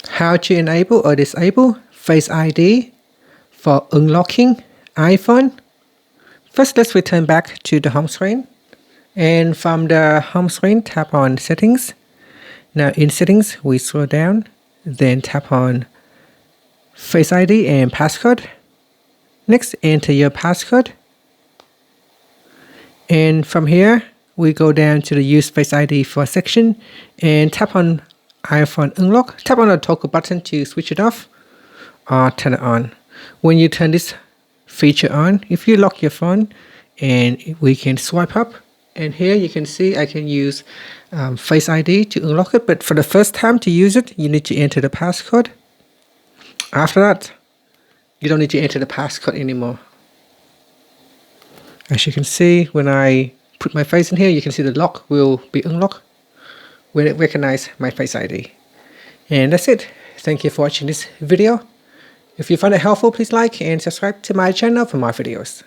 How to enable or disable Face ID for unlocking iPhone. First, let's return back to the home screen. And from the home screen, tap on Settings. Now in Settings, we scroll down, then tap on Face ID and Passcode. Next, enter your passcode. And from here, we go down to the Use Face ID for section and tap on iPhone Unlock. Tap on the toggle button to switch it off or turn it on. When you turn this feature on, if you lock your phone, and we can swipe up, and here you can see I can use Face ID to unlock it, but for the first time to use it, you need to enter the passcode. After that, you don't need to enter the passcode anymore. As you can see, when I put my face in here, you can see the lock will be unlocked when it recognizes my Face ID. And that's it. Thank you for watching this video. If you find it helpful, please like and subscribe to my channel for more videos.